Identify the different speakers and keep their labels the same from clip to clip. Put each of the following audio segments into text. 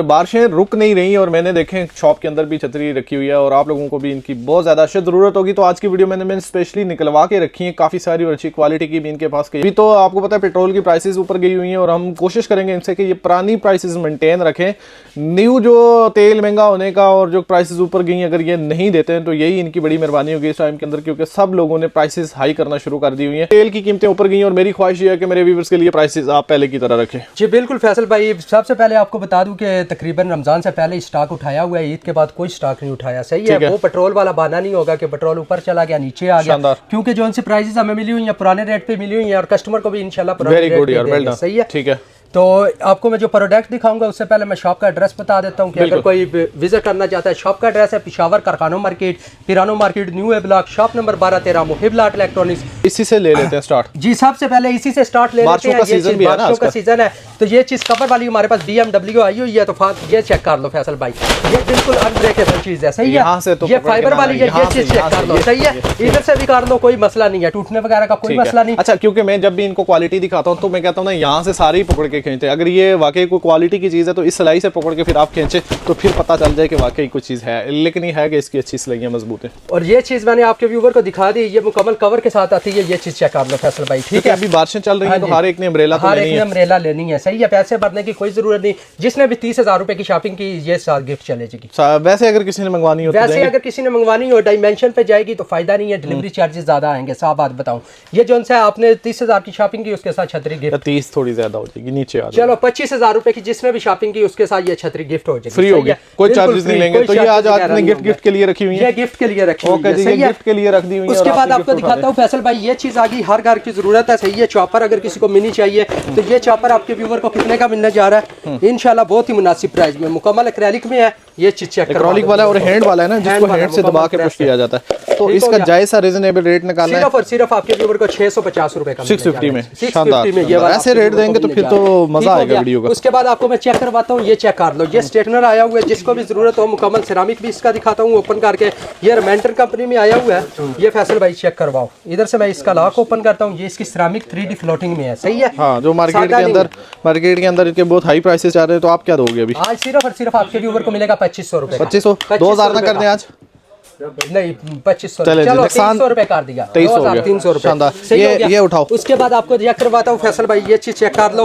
Speaker 1: बारिशें रुक नहीं रही और मैंने देखें शॉप के अंदर भी छतरी रखी हुई है और आप लोगों को भी इनकी बहुत ज़्यादा ज़रूरत होगी। तो आज की वीडियो मैंने स्पेशली निकलवा के रखी है, काफ़ी सारी और अच्छी क्वालिटी की भी इनके पास की। अभी तो आपको पता है पेट्रोल की प्राइसेस ऊपर गई हुई हैं और हम कोशिश करेंगे इनसे कि ये पुरानी प्राइसेस मेंटेन रखें। न्यू जो तेल महंगा होने का और जो प्राइसेस ऊपर गई अगर ये नहीं देते हैं तो यही इनकी बड़ी मेहरबानी होगी इस टाइम के अंदर, क्योंकि सब लोगों ने प्राइसेस हाई करना शुरू कर दी हुई है। तेल की कीमतें ऊपर गई और मेरी ख्वाहिश ये है कि मेरे व्यूअर्स के लिए प्राइसेस आप पहले की तरह रखें।
Speaker 2: जी बिल्कुल फैसल भाई, सबसे पहले आपको बता दूं कि तकरीबन रमजान से पहले स्टॉक उठाया हुआ है, ईद के बाद कोई स्टॉक नहीं उठाया। सही है, वो पेट्रोल वाला बहाना नहीं होगा कि पेट्रोल ऊपर चला गया नीचे आ गया, क्योंकि जो उनसे प्राइसेस हमें मिली हुई है पुराने रेट पे मिली हुई है और कस्टमर को भी इंशाल्लाह पुराने रेट पे देंगे। सही है,
Speaker 1: ठीक है।
Speaker 2: तो आपको मैं जो प्रोडक्ट दिखाऊंगा उससे पहले मैं शॉप का एड्रेस बता देता हूँ कि अगर कोई विजिट करना चाहता है। शॉप का एड्रेस है पिशावर कारखानों मार्केट, पिरानो मार्केट, न्यू ए ब्लॉक, शॉप नंबर 12-13, मुहिबलाट इलेक्ट्रॉनिक्स।
Speaker 1: इसी से ले लेते हैं स्टार्ट। जी
Speaker 2: सबसे पहले इसी से स्टार्ट ले लेते हैं। बारिशों का सीजन है तो ये चीज कवर वाली हमारे पास BMW आई हुई है, तो ये चेक कर लो फैसल भाई, ये बिल्कुल अनब्रेकेबल चीज है। सही है, ये फाइबर वाली है, ये चीज चेक कर लो। सही है, इधर से भी कर लो, कोई मसला नहीं है, टूटने वगैरह का कोई मसला नहीं।
Speaker 1: अच्छा, क्योंकि मैं जब भी इनको क्वालिटी दिखाता हूँ तो मैं कहता हूँ ना यहाँ से सारे ही पकड़ के खींचते हैं। अगर ये वाकई कोई क्वालिटी की चीज़ है तो इस सिलाई से पकड़ के फिर आप खींचे तो फिर पता चल जाए कि वाकई कुछ चीज़ है, लेकिन ये है कि इसकी अच्छी सिलाइयाँ मजबूत है।
Speaker 2: और ये चीज़ मैंने आपके व्यूवर को दिखा दी, ये मुकम्मल कवर के साथ आती है। ये चीज़ चेक कर लो फैसल भाई, ठीक है।
Speaker 1: अभी बारिशें चल रही हैं तो हर एक ने अम्ब्रेला
Speaker 2: लेनी है। सही है, पैसे भरने की कोई जरूरत नहीं। जिसने भी 30,000 रुपए की शॉपिंग की ये साथ गिफ्ट चले जाएगी।
Speaker 1: वैसे अगर किसी ने मंगवानी हो,
Speaker 2: वैसे अगर किसी ने मंगवानी हो डायमेंशन पे जाएगी तो फायदा नहीं है, डिलीवरी चार्जेस ज्यादा आएंगे। साफ बात बताऊं, ये जो है आपने 30,000 की शॉपिंग की उसके साथ छतरी गिफ्ट।
Speaker 1: 30 थोड़ी ज्यादा हो जाएगी, नीचे
Speaker 2: चलो 25,000 रुपए की जिसने भी शॉपिंग की उसके साथ ये छतरी गिफ्ट हो जाएगी।
Speaker 1: फ्री होगी, कोई चार्जेस नहीं लेंगे। तो ये आज आपने गिफ्ट के लिए रखी हुई है,
Speaker 2: ये गिफ्ट के लिए रखी हुई है।
Speaker 1: ये गिफ्ट के लिए रख दी हुई है।
Speaker 2: उसके बाद आपको दिखाता हूँ फैसल भाई, ये चीज आ गई, हर घर की जरूरत है। सही है, चॉपर अगर किसी को मिनी चाहिए तो ये चॉपर आपके व्यूवर को कितने का मिलने जा रहा है? इंशाल्लाह बहुत ही मुनासिब प्राइस में, मुकम्मल एक्रेलिक में है। ये चीज चेक
Speaker 1: एक्रेलिक वाला और हैंड वाला है ना, जिसको हैंड से दबा के पुश किया जाता है। तो इसका जायज सा रीजनेबल रेट निकालना है।
Speaker 2: सिर्फ और सिर्फ आपके व्यूवर को 650 रुपए का
Speaker 1: 650 में। शानदार, ऐसे रेट देंगे तो फिर तो मजा आएगा वीडियो का।
Speaker 2: उसके बाद आपको मैं चेक करवाता हूँ, ये चेक कर लो, ये स्ट्रेटनर आया हुआ है, जिसको भी जरूरत हो मुकम्मल सिरामिक भी इसका दिखाता हूँ ओपन करके। ये रेमेंटर कंपनी में आया हुआ है, ये फैसल भाई चेक करवाओ। इधर से मैं इसका लॉक ओपन करता हूँ, ये इसकी सिरामिक 3D फ्लोटिंग में है। सही है,
Speaker 1: हाँ, जो मार्केट के अंदर इनके बहुत हाई प्राइसेस आ रहे हैं। तो आप क्या दोगे अभी?
Speaker 2: आज सिर्फ और सिर्फ आपके व्यूवर को मिलेगा 2500 रुपए।
Speaker 1: 2500, 2000 ना कर दें आज?
Speaker 2: नहीं, 2500, चलो 300 रुपए कर दिया, 300 रुपए।
Speaker 1: ये उठाओ।
Speaker 2: उसके बाद आपको चेक करवाता हूँ फैसल भाई, ये चीज चेक कर लो।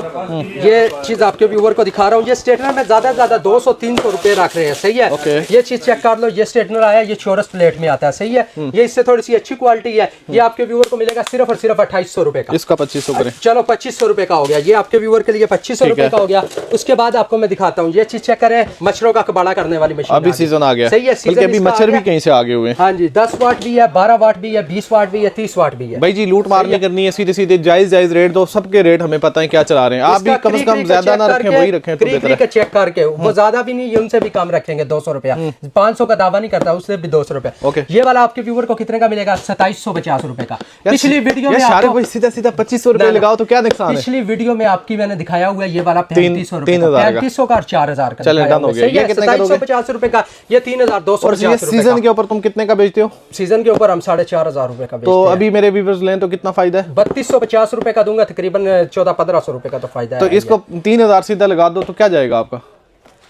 Speaker 2: ये चीज आपके व्यूवर को दिखा रहा हूँ, ये स्ट्रेटनर में ज्यादा से ज्यादा 200-300 रुपए रख रहे हैं। सही है, ये चीज चेक कर लो। ये स्ट्रेटनर आया, ये चौरस प्लेट में आता है। सही है, ये इससे थोड़ी सी अच्छी क्वालिटी है। ये आपके व्यूवर को मिलेगा सिर्फ और सिर्फ 2800 रुपए का।
Speaker 1: इसका 2500 करें,
Speaker 2: चलो 2500 रुपए का हो गया। ये आपके व्यूवर के लिए 2500 रुपए का हो गया। उसके बाद आपको मैं दिखाता हूँ, ये चीज चेक करें, मच्छरों का कबाड़ा करने वाली मशीन।
Speaker 1: अभी सीजन आ गया।
Speaker 2: सही है,
Speaker 1: अभी मच्छर भी कहीं से आगे हुए।
Speaker 2: हाँ जी, 10 वाट भी है, 12 वाट भी है, 20 वाट भी है, 30 वाट भी है।
Speaker 1: भाई जी लूट मार नहीं करनी है, सीधे सीधे जायज रेट दो। सबके रेट हमें पता है क्या चला रहे हैं। आप भी कम से कम ज्यादा ना रखें, वही रखें तो बेहतर है।
Speaker 2: चेक करके वो ज्यादा भी नहीं, उनसे भी कम रखेंगे। 200 रुपया, 500 का दावा नहीं करता, उससे भी 200 रुपया। ये वाला आपके व्यूवर को कितने का मिलेगा? 2750 रुपए का। पिछली वीडियो में
Speaker 1: सीधा 2500 रुपए लगाओ तो क्या नुकसान है?
Speaker 2: पिछली वीडियो में आपकी मैंने दिखाया हुआ है, ये वाला 3500 रुपए, 3500 का और 4000 का।
Speaker 1: चलो डन हो गया। ये कितने का दोगे?
Speaker 2: 2750 रुपए का, ये 3250 रुपए।
Speaker 1: सीजन के ऊपर तुम कितने का बेचते हो?
Speaker 2: सीजन के ऊपर हम 4500 रुपए का।
Speaker 1: तो अभी मेरे व्यूअर्स लें तो कितना फायदा है?
Speaker 2: 3250 रुपए का दूंगा, तकरीबन 1400-1500 रुपए का तो फायदा है।
Speaker 1: तो इसको 3000 सीधा लगा दो तो क्या जाएगा आपका?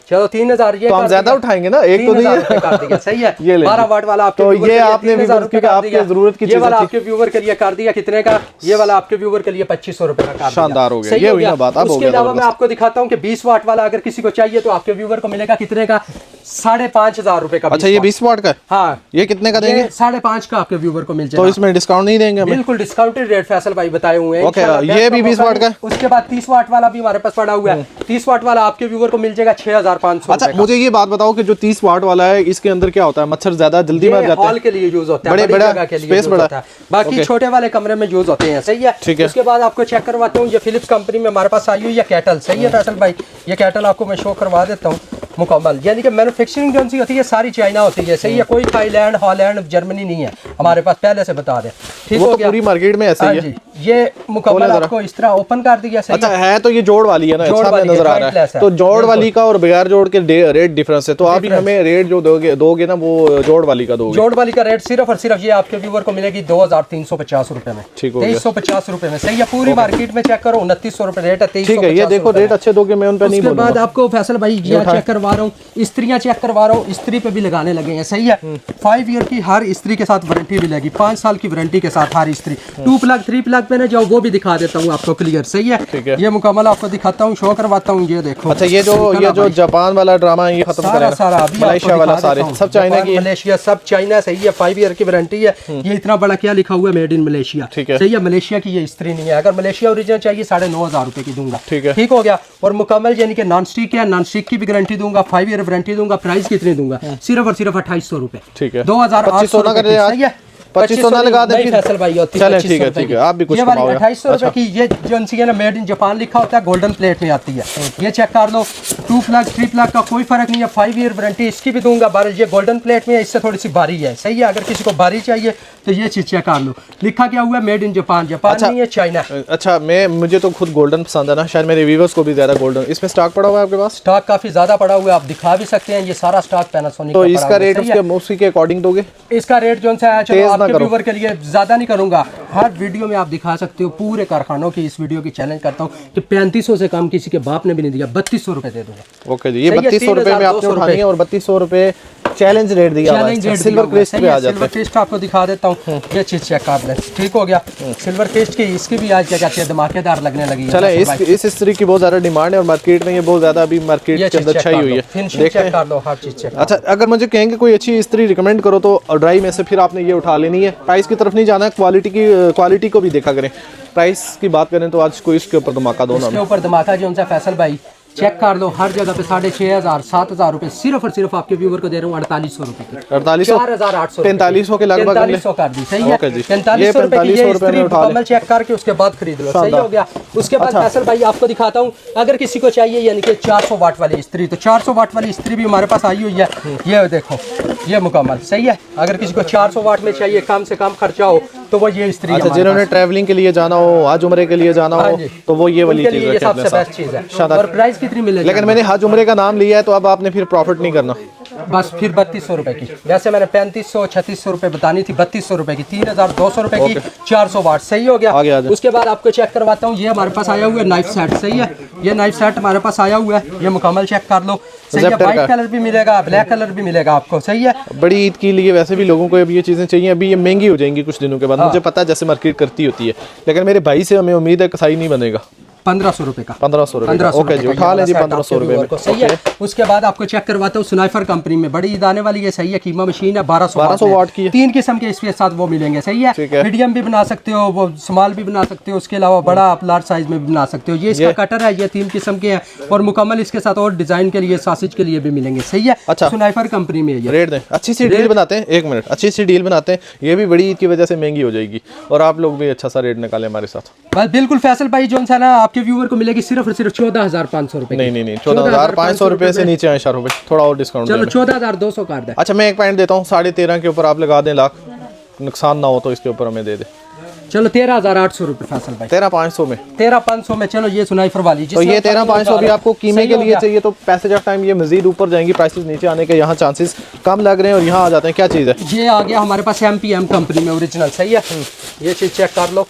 Speaker 2: चलो 3000। ये
Speaker 1: तो हम ज्यादा उठाएंगे ना, एक तो नहीं है।
Speaker 2: सही है,
Speaker 1: ये
Speaker 2: 12 वाट वाला आपके
Speaker 1: तो ये आपने आपके जरूरत की
Speaker 2: ये वाला आपके व्यूवर के लिए कर दिया कितने का? ये वाला आपके व्यूवर के लिए 2500 रुपए का।
Speaker 1: शानदार हो गया, ये हुई ना बात। अब
Speaker 2: उसके अलावा मैं आपको दिखाता हूँ कि 20 वाट वाला अगर किसी को चाहिए तो आपके व्यूवर को मिलेगा कितने का? 5500 रुपए का।
Speaker 1: अच्छा, ये 20 वाट का?
Speaker 2: हाँ।
Speaker 1: ये कितने का देंगे?
Speaker 2: 5.5 का आपके व्यूवर को मिल जाएगा।
Speaker 1: तो इसमें डिस्काउंट नहीं देंगे?
Speaker 2: बिल्कुल डिस्काउंटेड रेट फैसल भाई बताए हुए हैं।
Speaker 1: ये भी 20 वाट का।
Speaker 2: उसके बाद 30 वाट वाला भी हमारे पास पड़ा हुआ है। 30 वाट वाला आपके व्यूवर को मिल जाएगा 6500।
Speaker 1: अच्छा, मुझे ये बात बताओ कि जो 30 वाट वाला है इसके अंदर क्या होता है? मच्छर ज्यादा जल्दी मर जाते हैं?
Speaker 2: हॉल के लिए यूज होता है,
Speaker 1: बड़े जगह के लिए स्पेस बड़ा
Speaker 2: है। बाकी छोटे वाले कमरे में यूज होते हैं। सही है,
Speaker 1: ठीक है।
Speaker 2: उसके बाद आपको चेक करवाता हूँ, ये फिलिप्स कंपनी में हमारे पास आई हुई है कैटल। सही है फैसल भाई, ये कैटल आपको मैं शो करवा देता हूँ मुकम्मल। यानी कि मैन्युफैक्चरिंग जो होती है सारी चाइना होती है। सही है, कोई थाईलैंड, हॉलैंड, जर्मनी नहीं है हमारे पास, पहले से बता दें। ठीक
Speaker 1: वो
Speaker 2: हो
Speaker 1: तो
Speaker 2: गया।
Speaker 1: पूरी मार्केट में ऐसा
Speaker 2: हाँ
Speaker 1: ही है।
Speaker 2: जी, ये मुकम्मल आपको इस तरह ओपन कर दिया। सही
Speaker 1: अच्छा
Speaker 2: है।
Speaker 1: है तो ये जोड़ वाली है ना,
Speaker 2: जोड़
Speaker 1: अच्छा
Speaker 2: वाली
Speaker 1: नजर
Speaker 2: है,
Speaker 1: आ रहा है।
Speaker 2: jointless है।
Speaker 1: तो जोड़
Speaker 2: बिल्कुल।
Speaker 1: वाली का और बगैर जोड़ के रेट डिफरेंस है, तो आप ही हमें रेट जो दोगे ना वो जोड़ वाली का दोगे।
Speaker 2: जोड़ वाली का रेट सिर्फ और सिर्फ ये आपके व्यूवर को मिलेगी 2350 रुपए में,
Speaker 1: ठीक हो गया।
Speaker 2: 2350 रुपए में। सही है। पूरी मार्केट में चेक करो 2900 रुपए रेट है, 2350।
Speaker 1: ठीक है, ये देखो रेट अच्छे दोगे, मैं उन पे नहीं
Speaker 2: उसके
Speaker 1: बोलूंगा।
Speaker 2: बाद आपको फैसल भाई ये चेक करवा रहा हूँ, इस्त्रियाँ चेक करवा रहा हूँ, इस्त्री पे भी लगाने लगे हैं। सही है। 5 ईयर की हर इस्त्री के साथ वारंटी मिलेगी, 5 साल की वारंटी के साथ हर इस्त्री। 2 प्लग 3 प्लग पे ना जाओ, वो भी दिखा देता हूँ आपको क्लियर। सही है।
Speaker 1: ठीक है।
Speaker 2: ये मुकम्मल आपको दिखाता हूँ, शो करवाता हूँ। ये देखो।
Speaker 1: अच्छा ये जो जापान वाला ड्रामा है ये खत्म
Speaker 2: सारा
Speaker 1: करेगा।
Speaker 2: सारा अभी
Speaker 1: मलेशिया वाला सारे सब चाइना की है।
Speaker 2: मलेशिया सब चाइना। सही है। 5 ईयर की वारंटी है। ये इतना बड़ा क्या लिखा हुआ है, मेड इन मलेशिया।
Speaker 1: ठीक है।
Speaker 2: सही है। मलेशिया की ये इस्त्री नहीं है। अगर मलेशिया ओरिजिनल चाहिए 9,500 रुपए की दूंगा।
Speaker 1: ठीक है।
Speaker 2: ठीक हो गया। और मुकम्मल यानी कि नॉन स्टिक है, नॉन स्टिक की भी गारंटी दूंगा, 5 ईयर वारंटी दूंगा। प्राइस कितनी दूंगा? सिर्फ और सिर्फ 2800 रुपए।
Speaker 1: ठीक है।
Speaker 2: 2800
Speaker 1: ना करे आज।
Speaker 2: सही है।
Speaker 1: 2500 ना लगा दे
Speaker 2: नहीं फैसल भाई होती
Speaker 1: चले
Speaker 2: 2500
Speaker 1: ठीक है,
Speaker 2: रुपए
Speaker 1: ठीक
Speaker 2: की।
Speaker 1: है, आप भी कुछ
Speaker 2: ये वाली
Speaker 1: कमाओगे।
Speaker 2: 2800 रुपए की, ये जो सी है ना मेड इन जापान लिखा होता है, गोल्डन प्लेट में आती है। ये चेक कर लो। 2 प्लग 3 प्लग का कोई फर्क नहीं है, 5 ईयर वारंटी इसकी भी दूंगा। बारिश ये गोल्डन प्लेट में है, इससे थोड़ी सी भारी है। सही है। अगर किसी को भारी चाहिए तो ये चीज चेक कर लो। लिखा क्या हुआ है? Made in Japan. जापान नहीं है, चाइना।
Speaker 1: अच्छा मुझे तो खुद गोल्डन पसंद है ना, शायद मेरे व्यूवर्स को भी ज्यादा गोल्डन। इसमें स्टॉक पड़ा हुआ है आपके पास?
Speaker 2: स्टॉक काफी ज्यादा पड़ा हुआ है, आप दिखा भी सकते हैं। ये सारा स्टॉक पैनासोनिक
Speaker 1: तो
Speaker 2: का
Speaker 1: इसका
Speaker 2: पड़ा हुआ है।
Speaker 1: रेट
Speaker 2: सही है।
Speaker 1: उसी के अकॉर्डिंग दोगे?
Speaker 2: इसका रेट जो सा है, चलो
Speaker 1: तेज ना
Speaker 2: आपके
Speaker 1: करो।
Speaker 2: व्यूवर के लिए ज्यादा नहीं करूंगा, हर वीडियो में आप दिखा सकते हो। पूरे कारखानों की इस वीडियो की चैलेंज करता हूँ कि 3500 से कम किसी के बाप ने भी नहीं दिया, 3200 रुपए दे दूंगा।
Speaker 1: ओके जी, ये
Speaker 2: सही है,
Speaker 1: 3200 रुपए में आपने
Speaker 2: 3200
Speaker 1: उठानी है और 3200 रुपए चैलेंज रेट दिया हुआ है।
Speaker 2: चैलेंज रेट
Speaker 1: सिल्वर क्रिस्ट पे आ जाते
Speaker 2: सिल्वर
Speaker 1: हैं।
Speaker 2: क्रिस्ट आपको दिखा देता हूँ। ये चीज चेक कर लें। ठीक हो गया। सिल्वर क्रिस्ट की इसकी भी आज क्या कहते हैं धमाकेदार लगने लगी है।
Speaker 1: चले इस इस्त्री की बहुत ज्यादा डिमांड है और मार्केट में ये बहुत ज्यादा अभी मार्केट के अंदर छाई हुई है।
Speaker 2: फिनिशिंग चेक कर लो, हर चीज चेक।
Speaker 1: अच्छा अगर मुझे कहेंगे कोई अच्छी इस्त्री रिकमेंड करो तो ड्राई में से फिर आपने ये उठा लेनी है। प्राइस की तरफ नहीं जाना है, क्वालिटी को भी देखा करें। प्राइस की बात करें तो आज कोई इसके ऊपर धमाका दो ना।
Speaker 2: इसके ऊपर धमाका जो उनसे फैसल भाई चेक कर लो, हर जगह पे 6500 7000 रुपए सिर्फ और सिर्फ आपके व्यूवर को दे रहा हूँ 4800 रुपए की।
Speaker 1: 4800
Speaker 2: 4800
Speaker 1: 4500 के लगभग
Speaker 2: 4500 कर दी। सही है।
Speaker 1: ओके जी।
Speaker 2: 4500 रुपए की ये
Speaker 1: 4500 रुपए
Speaker 2: इस्त्री
Speaker 1: में उठा ले।
Speaker 2: मुकम्मल चेक करके उसके बाद खरीद लो। सही हो गया। उसके बाद फैसल भाई आपको दिखाता हूँ, अगर किसी को चाहिए यानी कि 400 वाट वाली इस्त्री, तो 400 वाट वाली इस्त्री भी हमारे पास आई हुई है। ये देखो, ये मुकम्मल। सही है। अगर किसी को 400 वाट में चाहिए, कम से कम खर्चा हो, तो वो ये इस्त्री।
Speaker 1: अच्छा जिन्होंने ट्रैवलिंग के लिए जाना हो, आज उम्रे के लिए जाना हो, तो वो ये वाली चीज
Speaker 2: ये सबसे बेस्ट चीज है। और प्राइस कितनी मिलेगी?
Speaker 1: लेकिन मैंने हज उम्रे का नाम लिया है तो अब आपने फिर प्रॉफिट नहीं करना।
Speaker 2: बस फिर 3200 रुपए की। वैसे मैंने 3500 3600 रुपए बतानी थी, 3200 रुपए की, 3200 रुपए की 400 वाट। सही हो गया।
Speaker 1: आगे
Speaker 2: उसके बाद आपको चेक करवाता हूँ, ये हमारे पास आया हुआ है नाइफ सेट। सही है। ये नाइफ सेट हमारे पास आया हुआ है, ये मुकम्मल चेक कर लो। सही है। व्हाइट कलर भी मिलेगा, ब्लैक कलर भी मिलेगा आपको। सही है।
Speaker 1: बड़ी ईद के लिए वैसे भी लोगों को अब ये चीजें चाहिए, अभी ये महंगी हो जाएंगी कुछ दिनों के बाद। मुझे पता है जैसे मार्केट करती होती है, लेकिन मेरे भाई से हमें उम्मीद है कसाई नहीं बनेगा।
Speaker 2: 1500 रुपए का।
Speaker 1: 1500 रुपए। ओके जी, उठा लें जी 1500 रुपए में।
Speaker 2: सही है। उसके बाद आपको चेक करवाता हूँ स्नाइपर कंपनी में बड़ी ईद आने वाली है। सही है। कीमा मशीन है, 1200
Speaker 1: वाट की है।
Speaker 2: 3 किस्म के इसके साथ वो मिलेंगे। सही है।
Speaker 1: ठीक है।
Speaker 2: मीडियम भी बना सकते हो, वो स्मॉल भी बना सकते हो, उसके अलावा बड़ा आप लार्ज साइज में भी बना सकते हो। ये इसका कटर है, ये 3 किस्म के हैं और मुकम्मल इसके साथ और डिजाइन के लिए, सासिज के लिए भी मिलेंगे। सही है।
Speaker 1: अच्छा।
Speaker 2: स्नाइपर कंपनी में ये
Speaker 1: रेट दें, अच्छी सी डील बनाते हैं। 1 मिनट, अच्छी सी डील बनाते हैं। ये भी बड़ी ईद की वजह से महंगी हो जाएगी और आप लोग भी अच्छा सा रेट निकालें हमारे साथ।
Speaker 2: बस बिल्कुल फैसल भाई जो है ना, आपके व्यूअर को मिलेगी सिर्फ और सिर्फ 14500 रुपए।
Speaker 1: नहीं 14500 रुपए से नीचे आए शाहरुख भाई, थोड़ा और डिस्काउंट।
Speaker 2: चलो 14200 कर दे।
Speaker 1: अच्छा मैं एक पॉइंट देता हूँ, 13.5 के ऊपर आप लगा दें लाख, नुकसान ना हो तो इसके ऊपर हमें दे दे।
Speaker 2: चलो 13800 रुपए फैसल भाई।
Speaker 1: 13500 में
Speaker 2: 13500 में। चलो ये स्नाइपर वाली,
Speaker 1: तो ये 13500 भी आपको कीमे के लिए चाहिए तो पैसेज ऑफ टाइम ये मजीद ऊपर जाएंगी, प्राइसेस नीचे आने के यहाँ चांसेस कम लग रहे हैं और यहाँ आ जाते हैं। क्या चीज़ है
Speaker 2: ये? आ गया हमारे पास MPM कंपनी में ओरिजिनल। सही है। ये चीज़ चेक कर लो।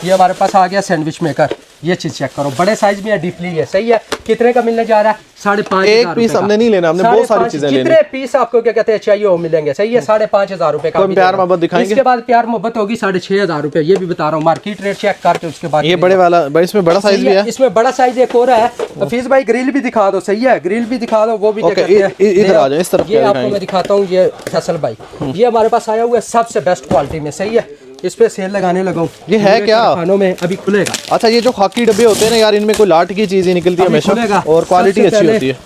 Speaker 2: ये हमारे पास आ गया सैंडविच मेकर। ये चीज़ चेक करो, बड़े साइज में है, डीपली है। सही है। कितने का मिलने जा रहा है? 5,500।
Speaker 1: एक पीस हमने नहीं लेना, हमने बहुत सारी चीजें लेनी।
Speaker 2: जितने पीस आपको क्या कहते हैं चाहिए वो मिलेंगे। सही है। 5,500 रुपए का।
Speaker 1: तो प्यार मोहब्बत दिखाएंगे।
Speaker 2: इसके बाद प्यार मोहब्बत होगी 6,500 रुपए। ये भी बता रहा हूँ, मार्केट रेट चेक करके उसके बाद।
Speaker 1: ये बड़े वाला, इसमें बड़ा साइज भी है।
Speaker 2: इसमें बड़ा साइज एक और है। हफीज भाई ग्रिल भी दिखा दो। सही है। ग्रिल भी दिखा दो, वो भी
Speaker 1: इधर आ जाए, इस तरफ
Speaker 2: ये आपको मैं दिखाता हूँ। ये फैसल भाई ये हमारे पास आया हुआ है सबसे बेस्ट क्वालिटी में। सही है। इस पे सेल लगाने लगा हूँ।
Speaker 1: ये है क्या?
Speaker 2: खानों में अभी खुलेगा।
Speaker 1: अच्छा ये जो खाकी डब्बे होते हैं ना यार, इनमें कोई लाट की चीज ही निकलती है हमेशा और क्वालिटी अच्छी होती है।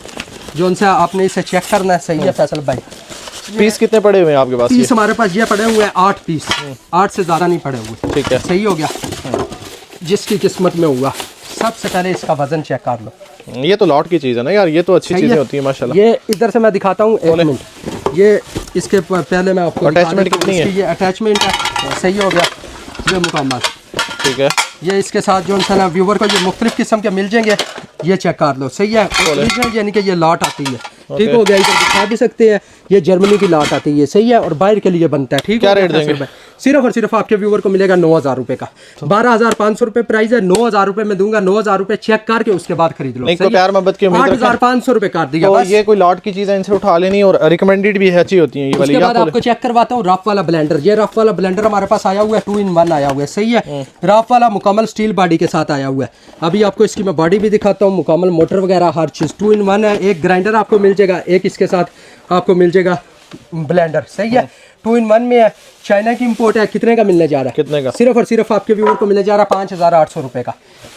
Speaker 2: जो उनसे आपने इसे चेक करना है। सही है फैसल भाई।
Speaker 1: पीस कितने पड़े हुए हैं आपके पास?
Speaker 2: पीस हमारे पास ये पड़े हुए हैं 8 पीस। 8 से ज्यादा नहीं पड़े हुए।
Speaker 1: ठीक है।
Speaker 2: सही हो गया। जिसकी किस्मत में हुआ। सबसे पहले इसका वजन चेक कर लो।
Speaker 1: ये तो लॉट की चीज है ना यार, ये तो अच्छी चीजें होती है माशाल्लाह।
Speaker 2: ये इधर से मैं दिखाता हूँ, 1 मिनट। ये इसके पहले मैं आपको
Speaker 1: अटैचमेंट कितनी है?
Speaker 2: ये अटैचमेंट है। सही हो गया। ये मुकम्मल,
Speaker 1: ठीक है।
Speaker 2: ये इसके साथ जो है ना व्यूवर को ये मुख्तलिफ किस्म के मिल जाएंगे, ये चेक कर लो, सही है। ओरिजिनल यानी कि ये लॉट आती है, ठीक हो गया। इधर दिखा भी सकते हैं, ये जर्मनी की लॉट आती है, सही है, और बाहर के लिए बनता है, ठीक है।
Speaker 1: क्या रेट देंगे?
Speaker 2: सिर्फ और सिर्फ आपके व्यूवर को मिलेगा 9,000 रुपए का। 12,500 रुपए प्राइस है, 9,000 रुपए में दूंगा। 9,000 रुपए चेक करके उसके बाद खरीद लो।
Speaker 1: नहीं, प्यार मोहब्बत की उम्मीद रखें।
Speaker 2: 8,500 रुपए कर दिया।
Speaker 1: तो ये कोई लॉट की चीज़ है, इनसे उठा लेनी, और रिकमेंडेड भी है, अच्छी होती है ये वाली।
Speaker 2: उसके बाद आपको चेक करवाता हूँ रफ वाला ब्लेंडर। ये रफ वाला ब्लेंडर हमारे पास आया हुआ है, 2-in-1 आया हुआ है, सही है। रफ वाला मुकम्मल स्टील बॉडी के साथ आया हुआ है। अभी आपको इसकी मैं बॉडी भी दिखाता हूँ, मुकम्मल मोटर वगैरह हर चीज़ 2-in-1 है। एक ग्राइंडर आपको मिल जाएगा, एक इसके साथ आपको मिल जाएगा ब्लेंडर, सही है। 2-in-1 में है, चाइना की इंपोर्ट है। कितने का मिलने जा रहा है?
Speaker 1: कितने का?
Speaker 2: सिर्फ और सिर्फ आपके व्यूवर को मिलने जा रहा है 5,800 रुपए का।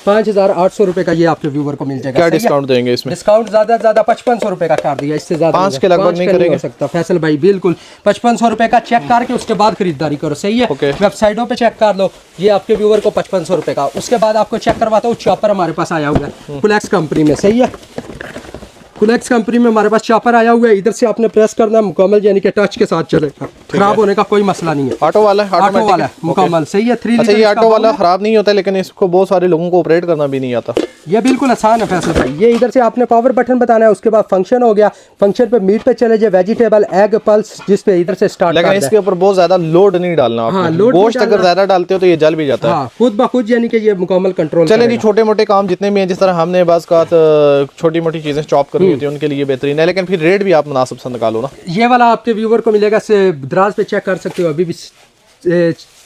Speaker 2: 5,800 रुपए का ये आपके व्यूवर को मिल जाएगा।
Speaker 1: क्या डिस्काउंट देंगे इसमें?
Speaker 2: डिस्काउंट ज्यादा से ज्यादा 5,500 रुपए का कर दिया, इससे ज्यादा
Speaker 1: 5 के लगभग नहीं करेंगे
Speaker 2: हो सकता फैसल भाई, बिल्कुल 5,500 रुपए का चेक करके उसके बाद खरीदारी करो, सही है। वेबसाइटों पे चेक कर लो, ये आपके व्यूवर को 5,500 रुपए का। उसके बाद आपको चेक करवाता हूँ चॉपर हमारे पास आया हुआ है कुलेक्स कंपनी में, सही है। कुलेक्स कंपनी में हमारे पास चॉपर आया हुआ है। इधर से आपने प्रेस करना है, मुकम्मल यानी कि टच के साथ चलेगा, खराब होने का कोई मसला नहीं है।
Speaker 1: ऑटो वाला है,
Speaker 2: ऑटो वाला है, मुकम्मल, सही है। 3
Speaker 1: अच्छा, ये ऑटो वाला खराब नहीं होता, लेकिन इसको बहुत सारे लोगों को ऑपरेट करना भी नहीं आता।
Speaker 2: ये बिल्कुल आसान है फैसल भाई। ये इधर से आपने पावर बटन बताना है, उसके बाद फंक्शन हो गया। फंक्शन पे मीट पे चले जाए, वेजिटेबल, एग, पल्स, जिस पे इधर से स्टार्ट।
Speaker 1: लेकिन इसके ऊपर बहुत ज्यादा लोड नहीं डालना आपको।
Speaker 2: हाँ, लोड
Speaker 1: गोश्त अगर ज्यादा डालते हो तो ये जल भी जाता है।
Speaker 2: हाँ, खुद ब खुद यानी कि ये मुकम्मल कंट्रोल।
Speaker 1: चले जी, छोटे मोटे काम जितने भी हैं, जिस तरह हमने बस का छोटी मोटी चीजें चॉप करनी होती है, उनके लिए बेहतरीन है, लेकिन फिर रेट भी आप मुनासिब से निकालो ना।
Speaker 2: ये वाला आपके व्यूवर को मिलेगा, से दराज पे चेक कर सकते हो, अभी भी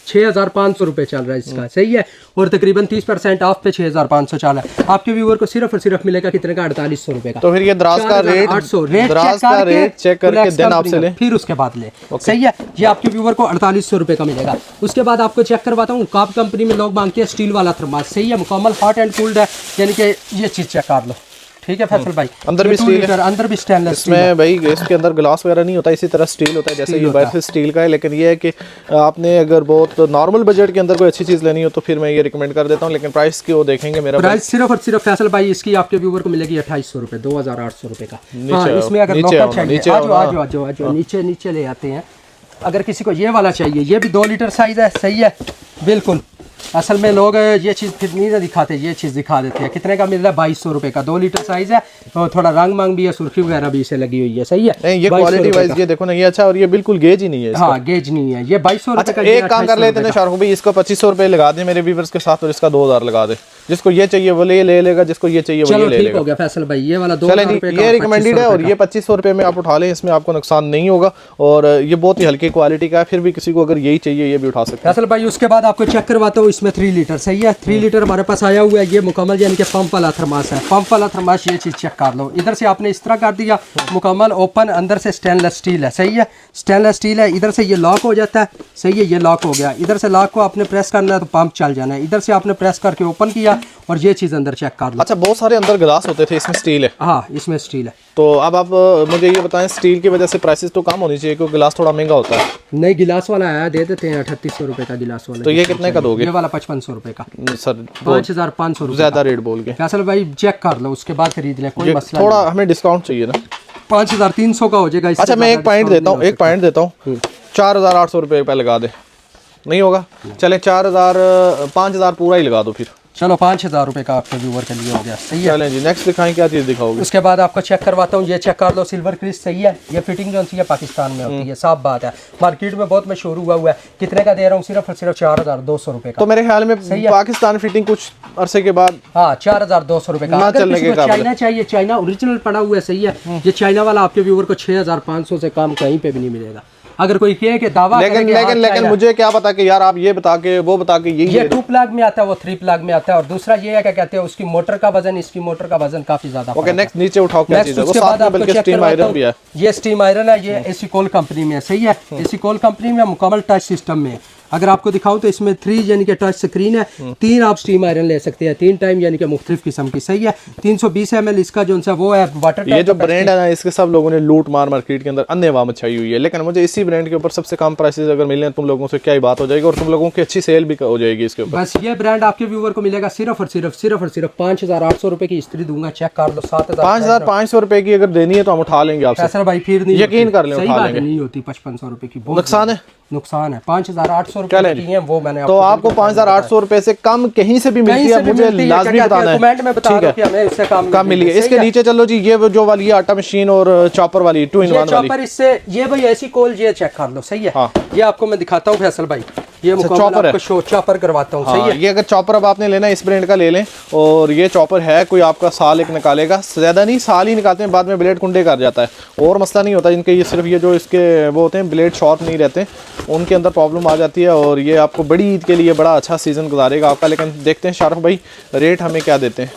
Speaker 2: 6,500 रुपए चल रहा है इसका, सही है। और तकरीबन 30% ऑफ पे 6,500 चल रहा है। आपके व्यूवर को सिर्फ और सिर्फ मिलेगा कितने का? 4,800 रुपए का।
Speaker 1: तो फिर ये दराज का रेट,
Speaker 2: 800
Speaker 1: दराज का रेट चेक करके देन आपसे ले,
Speaker 2: फिर उसके बाद ले, सही है। ये आपके व्यूवर को 4,800 रुपए का मिलेगा। उसके बाद आपको चेक करवाता हूँ, काप कंपनी में लोग मांगते हैं स्टील वाला थर्मास, सही है, मुकम्मल हॉट एंड कूल्ड है, यानी कि ये चीज चेक कर लो, ठीक है फैसल भाई।
Speaker 1: अंदर भी स्टील है,
Speaker 2: अंदर भी स्टेनलेस
Speaker 1: इसमें भाई इसके अंदर ग्लास वगैरह नहीं होता, इसी तरह स्टील होता है, जैसे ये बाहर से स्टील का है। लेकिन ये है कि आपने अगर बहुत नॉर्मल बजट के अंदर कोई अच्छी चीज़ लेनी हो तो फिर मैं ये रिकमेंड कर देता हूँ, लेकिन प्राइस की वो देखेंगे। मेरा
Speaker 2: प्राइस सिर्फ और सिर्फ फैसल भाई इसकी आपके व्यूवर को मिलेगी 2,800 रुपए, 2,800 रुपए का। हाँ, इसमें अगर लोकल चाहिए, आज नीचे ले आते हैं। अगर किसी को ये वाला चाहिए, ये भी 2 लीटर साइज है, सही है, बिल्कुल। असल में लोग ये चीज़ फिर नहीं दिखाते, ये चीज़ दिखा देते हैं। कितने का मिल रहा है? 2,200 रुपए का, 2 लीटर साइज है, और थोड़ा रंग मांग भी है, सुर्खी वगैरह भी इसे लगी हुई है, सही है।
Speaker 1: नहीं, ये क्वालिटी वाइज ये देखो ना, ये अच्छा, और ये बिल्कुल गेज ही नहीं है।
Speaker 2: हाँ, गेज नहीं है, ये 2,200 रुपए का।
Speaker 1: एक काम कर लेते हैं शाहरुख भाई, इसको 2,500 रुपए लगा दे मेरे व्यूअर्स के साथ, और इसका 2,000 लगा दे। जिसको ये चाहिए वो ले लेगा, जिसको ये चाहिए वो ले लेगा।
Speaker 2: हो गया फैसल भाई, ये वाला 2,000 रुपए का,
Speaker 1: ये रिकमेंडेड है, और ये 2,500 रुपए में आप उठा लें, इसमें आपको नुकसान नहीं होगा, और ये बहुत ही हल्की क्वालिटी का है। फिर भी किसी को अगर यही चाहिए, ये भी उठा सकते हैं
Speaker 2: फैसल भाई। उसके बाद आपको चेक करवाता हूँ, इसमें 3 लीटर, सही है। 3 लीटर हमारे पास आया हुआ है, ये मुकम्मल यानी कि पंप वाला थर्मास है। पंप वाला थर्मास, ये चीज़ चेक कर लो। इधर से आपने इस तरह कर दिया, मुकम्मल ओपन, अंदर से स्टेनलेस स्टील है, सही है, स्टेनलेस स्टील है। इधर से ये लॉक हो जाता है, सही है, ये लॉक हो गया। इधर से लॉक को आपने प्रेस करना है तो पंप चल जाना है। इधर से आपने प्रेस करके ओपन किया, और ये चीज़ अंदर चेक कर लो।
Speaker 1: अच्छा, बहुत सारे अंदर ग्लास होते थे, इसमें स्टील है।
Speaker 2: हाँ, इसमें स्टील है।
Speaker 1: तो अब आप मुझे ये बताएं, स्टील की वजह से प्राइसेस तो कम होनी चाहिए, क्योंकि गिलास थोड़ा महंगा होता है।
Speaker 2: नहीं, गिलास वाला आया, दे देते हैं 3,800 रुपए का गिलास वाला।
Speaker 1: तो ये कितने का दोगे?
Speaker 2: ये वाला 5,500 रुपए का।
Speaker 1: सर
Speaker 2: 5,500 रुपए
Speaker 1: ज्यादा रेट बोल के।
Speaker 2: फैसल भाई चेक कर लो, उसके बाद खरीद ले, कोई मसला
Speaker 1: थोड़ा हमें डिस्काउंट चाहिए ना।
Speaker 2: 5,300 का हो जाएगा।
Speaker 1: अच्छा, मैं एक पॉइंट देता हूँ, 4,800 रुपये पे लगा दे, नहीं होगा? चले 4,000, 5,000 पूरा ही लगा दो फिर।
Speaker 2: चलो 5,000 रुपए का आपके व्यूवर के लिए हो गया, सही है।
Speaker 1: चलें जी, नेक्स्ट दिखाएं, क्या चीज़ दिखाओगे?
Speaker 2: उसके बाद आपको चेक करवाता हूँ, ये चेक कर लो, सिल्वर क्रिस, सही है। ये फिटिंग जो है पाकिस्तान में होती है, साफ बात है, मार्केट में बहुत मशहूर हुआ है। कितने का दे रहा हूँ? सिर्फ और सिर्फ 4,200 रुपए का।
Speaker 1: तो मेरे ख्याल में पाकिस्तान फिटिंग कुछ अरसे के बाद,
Speaker 2: हाँ, 4,200 रुपए का। अगर किसी को चाइना चाहिए, चाइना ओरिजिनल पड़ा हुआ है, सही है। ये चाइना वाला आपके व्यूवर को 6,500 से कम कहीं पे भी नहीं मिलेगा। अगर कोई कहे कि दावा,
Speaker 1: लेकिन मुझे क्या पता कि यार आप ये बता के वो बता के
Speaker 2: ये 2 प्लग में आता है, वो 3 प्लग में आता है। और दूसरा ये है क्या कहते हैं, उसकी मोटर का वजन, इसकी मोटर का वजन काफी ज्यादा।
Speaker 1: ओके, नेक्स्ट नीचे उठाओ, क्या चीज़ है? वो साथ में बल्कि स्टीम आयरन भी है।
Speaker 2: ये स्टीम आयरन है, ये एसी कोल कंपनी में, सही है। एसी कोल कंपनी में मुकम्मल टच सिस्टम में। अगर आपको दिखाऊं तो इसमें 3 यानी कि टच स्क्रीन है, 3 आप स्टीम आयरन ले सकते हैं, 3 टाइम यानी कि मुख्तलिफ किस्म की, सही है। 320 ml इसका जो है वो है वाटर।
Speaker 1: ये जो ब्रांड है ना, इसके सब लोगों ने लूट मार मार्केट के अंदर अन्य वाम मचाई हुई है, लेकिन मुझे इसी ब्रांड के ऊपर सबसे कम प्राइसेस अगर मिले तुम लोगों से, क्या ही बात हो जाएगी, और तुम लोगों की अच्छी सेल भी हो जाएगी इसके ऊपर।
Speaker 2: बस ये ब्रांड आपके व्यूवर को मिलेगा सिर्फ और सिर्फ 5,800 रुपए की इस्त्री दूंगा, चेक कर लो।
Speaker 1: 5,500 रुपए की अगर देनी है तो हम उठा लेंगे आपसे,
Speaker 2: भाई, फिर नहीं
Speaker 1: यकीन कर लें,
Speaker 2: सही बात नहीं होती 5,500 रुपए की,
Speaker 1: नुकसान है।
Speaker 2: नुकसान है। 5,800 रुपए की है वो मैंने
Speaker 1: तो आपको 5,800 रुपए से कम कहीं से भी मिलती है, मुझे लाजमी बताना है,
Speaker 2: कमेंट में बता दो कि हमें इससे
Speaker 1: कम मिली है। इसके नीचे चलो जी, ये जो वाली है आटा मशीन और चॉपर वाली 2-in-1 वाली
Speaker 2: चॉपर, इससे ये भाई ऐसी कोल ये चेक कर लो, सही है।
Speaker 1: हाँ।
Speaker 2: ये आपको मैं दिखाता हूँ फैसल भाई, ये
Speaker 1: चॉपर
Speaker 2: आपको शो चॉपर करवाता हूँ, सही है।
Speaker 1: ये अगर चॉपर अब आपने लेना है इस ब्रांड का ले लें, और ये चॉपर है कोई आपका साल एक निकालेगा, ज्यादा नहीं साल ही निकालते हैं, बाद में ब्लेड कुंडे कर जाता है और मसला नहीं होता इनके, ये सिर्फ ये जो इसके वो होते हैं ब्लेड शॉर्प नहीं रहते, उनके अंदर प्रॉब्लम आ जाती है, और ये आपको बड़ी ईद के लिए बड़ा अच्छा सीजन गुजारेगा आपका। लेकिन देखते हैं शाहरुख भाई रेट हमें क्या देते हैं।